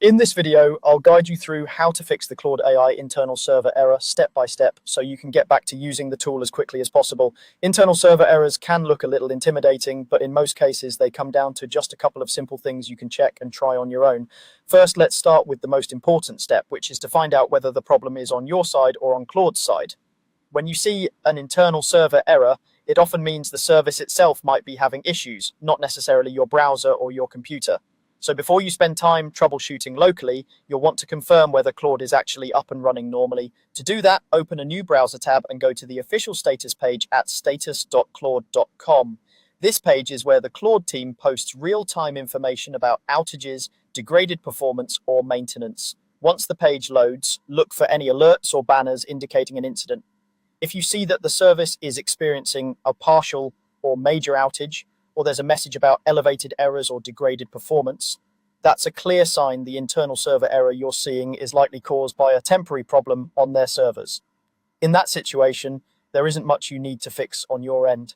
In this video, I'll guide you through how to fix the Claude AI internal server error step by step so you can get back to using the tool as quickly as possible. Internal server errors can look a little intimidating, but in most cases, they come down to just a couple of simple things you can check and try on your own. First, let's start with the most important step, which is to find out whether the problem is on your side or on Claude's side. When you see an internal server error, it often means the service itself might be having issues, not necessarily your browser or your computer. So before you spend time troubleshooting locally, you'll want to confirm whether Claude is actually up and running normally. To do that, open a new browser tab and go to the official status page at status.claude.com. This page is where the Claude team posts real-time information about outages, degraded performance, or maintenance. Once the page loads, look for any alerts or banners indicating an incident. If you see that the service is experiencing a partial or major outage, or there's a message about elevated errors or degraded performance, that's a clear sign the internal server error you're seeing is likely caused by a temporary problem on their servers. In that situation, there isn't much you need to fix on your end.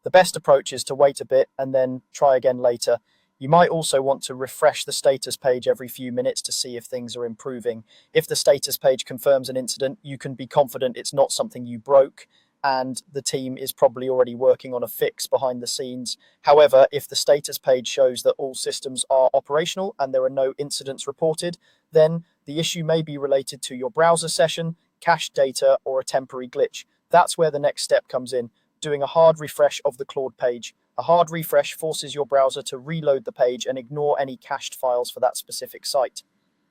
The best approach is to wait a bit and then try again later. You might also want to refresh the status page every few minutes to see if things are improving. If the status page confirms an incident, you can be confident it's not something you broke, and the team is probably already working on a fix behind the scenes. However, if the status page shows that all systems are operational and there are no incidents reported, then the issue may be related to your browser session, cached data, or a temporary glitch. That's where the next step comes in, doing a hard refresh of the Claude page. A hard refresh forces your browser to reload the page and ignore any cached files for that specific site.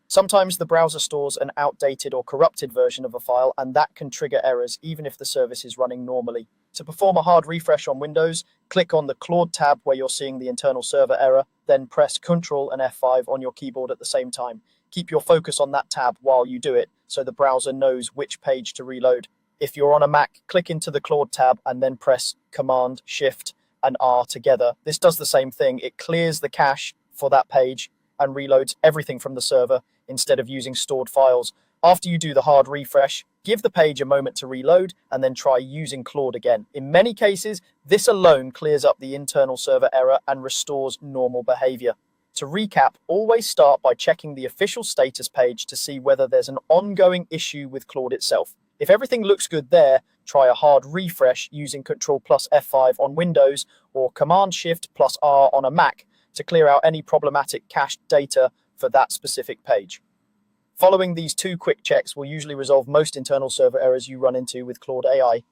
Sometimes the browser stores an outdated or corrupted version of a file, and that can trigger errors even if the service is running normally. To perform a hard refresh on Windows, click on the Claude tab where you're seeing the internal server error, then press Ctrl and F5 on your keyboard at the same time. Keep your focus on that tab while you do it, so the browser knows which page to reload. If you're on a Mac, click into the Claude tab and then press Command, Shift, and R together. This does the same thing. It clears the cache for that page and reloads everything from the server instead of using stored files. After you do the hard refresh, give the page a moment to reload and then try using Claude again. In many cases, this alone clears up the internal server error and restores normal behavior. To recap, always start by checking the official status page to see whether there's an ongoing issue with Claude itself. If everything looks good there, try a hard refresh using Ctrl plus F5 on Windows or Command Shift plus R on a Mac to clear out any problematic cached data for that specific page. Following these two quick checks will usually resolve most internal server errors you run into with Claude AI.